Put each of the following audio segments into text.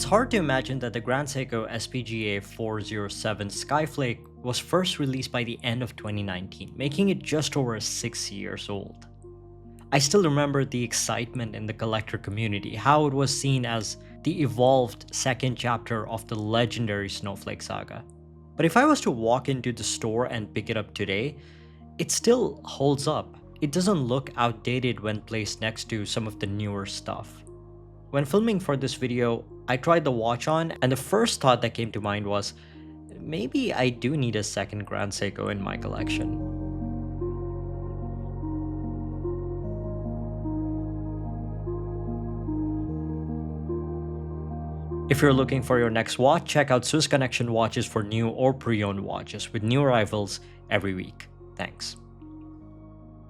It's hard to imagine that the Grand Seiko SBGA407 Skyflake was first released by the end of 2019, making it just over 6 years old. I still remember the excitement in the collector community, how it was seen as the evolved second chapter of the legendary Snowflake saga. But if I was to walk into the store and pick it up today, it still holds up. It doesn't look outdated when placed next to some of the newer stuff. When filming for this video, I tried the watch on, and the first thought that came to mind was, maybe I do need a second Grand Seiko in my collection. If you're looking for your next watch, check out Swiss Connection Watches for new or pre-owned watches with new arrivals every week. Thanks.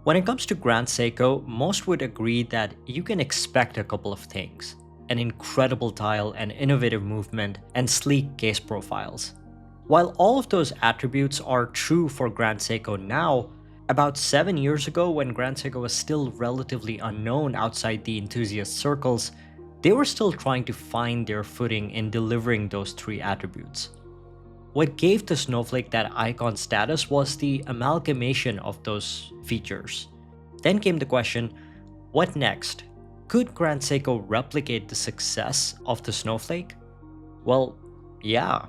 When it comes to Grand Seiko, most would agree that you can expect a couple of things: an incredible dial, an innovative movement, and sleek case profiles. While all of those attributes are true for Grand Seiko now, about 7 years ago when Grand Seiko was still relatively unknown outside the enthusiast circles, they were still trying to find their footing in delivering those three attributes. What gave the Snowflake that icon status was the amalgamation of those features. Then came the question, what next? Could Grand Seiko replicate the success of the Snowflake? Well, yeah.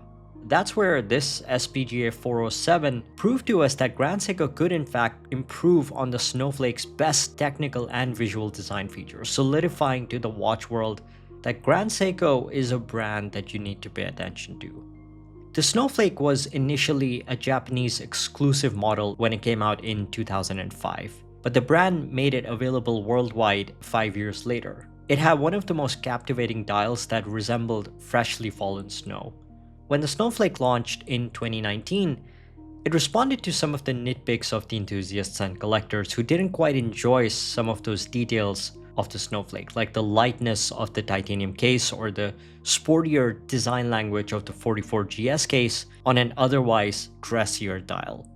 That's where this SBGA407 proved to us that Grand Seiko could in fact improve on the Snowflake's best technical and visual design features, solidifying to the watch world that Grand Seiko is a brand that you need to pay attention to. The Snowflake was initially a Japanese exclusive model when it came out in 2005, but the brand made it available worldwide 5 years later. It had one of the most captivating dials that resembled freshly fallen snow. When the Snowflake launched in 2019, it responded to some of the nitpicks of the enthusiasts and collectors who didn't quite enjoy some of those details of the Snowflake, like the lightness of the titanium case or the sportier design language of the 44GS case on an otherwise dressier dial.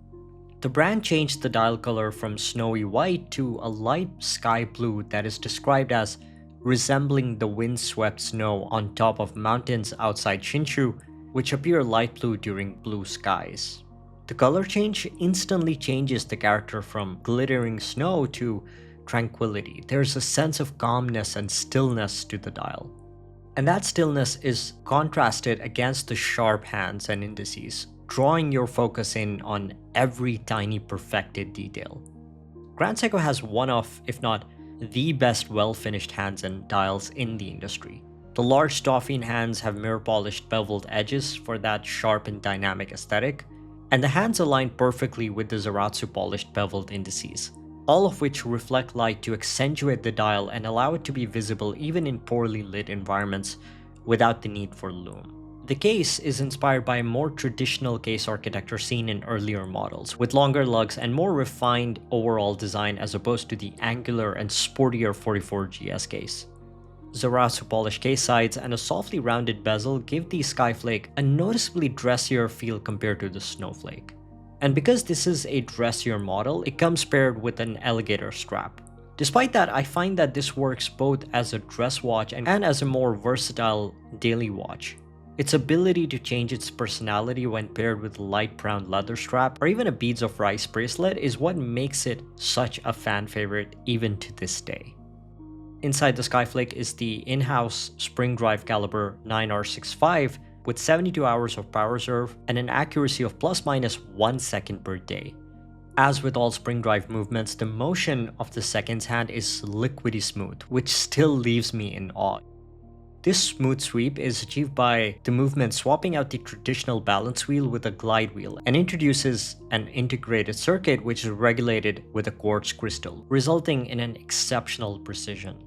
The brand changed the dial color from snowy white to a light sky blue that is described as resembling the windswept snow on top of mountains outside Shinshu, which appear light blue during blue skies. The color change instantly changes the character from glittering snow to tranquility. There's a sense of calmness and stillness to the dial. And that stillness is contrasted against the sharp hands and indices, drawing your focus in on every tiny perfected detail. Grand Seiko has one of, if not the best well-finished hands and dials in the industry. The large Dauphine hands have mirror-polished beveled edges for that sharp and dynamic aesthetic, and the hands align perfectly with the Zaratsu-polished beveled indices, all of which reflect light to accentuate the dial and allow it to be visible even in poorly lit environments without the need for lume. The case is inspired by a more traditional case architecture seen in earlier models, with longer lugs and more refined overall design as opposed to the angular and sportier 44GS case. Zaratsu polished case sides and a softly rounded bezel give the Skyflake a noticeably dressier feel compared to the Snowflake. And because this is a dressier model, it comes paired with an alligator strap. Despite that, I find that this works both as a dress watch and as a more versatile daily watch. Its ability to change its personality when paired with a light brown leather strap or even a beads of rice bracelet is what makes it such a fan favorite even to this day. Inside the Skyflake is the in-house spring drive Calibre 9R65 with 72 hours of power reserve and an accuracy of ±1 second per day. As with all spring drive movements, the motion of the seconds hand is liquidy smooth, which still leaves me in awe. This smooth sweep is achieved by the movement swapping out the traditional balance wheel with a glide wheel and introduces an integrated circuit which is regulated with a quartz crystal, resulting in an exceptional precision.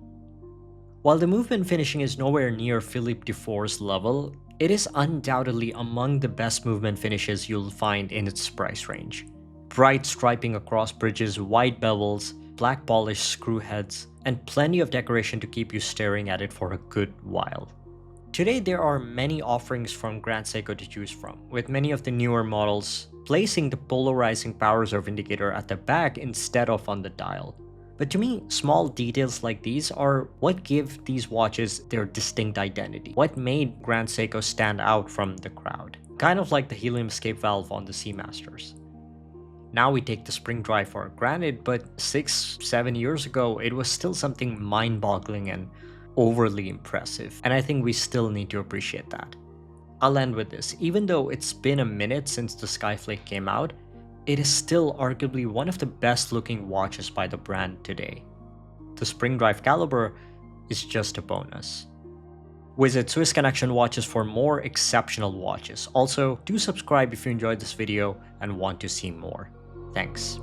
While the movement finishing is nowhere near Philippe Dufour's level, it is undoubtedly among the best movement finishes you'll find in its price range. Bright striping across bridges, wide bevels, black polished screw heads, and plenty of decoration to keep you staring at it for a good while. Today there are many offerings from Grand Seiko to choose from, with many of the newer models placing the polarizing power reserve indicator at the back instead of on the dial. But to me, small details like these are what give these watches their distinct identity. What made Grand Seiko stand out from the crowd. Kind of like the helium escape valve on the Seamasters. Now we take the spring drive for granted, but 6-7 years ago, it was still something mind-boggling and overly impressive. And I think we still need to appreciate that. I'll end with this. Even though it's been a minute since the Skyflake came out, it is still arguably one of the best looking watches by the brand today. The spring drive caliber is just a bonus. Visit Swiss Connection Watches for more exceptional watches. Also, do subscribe if you enjoyed this video and want to see more. Thanks.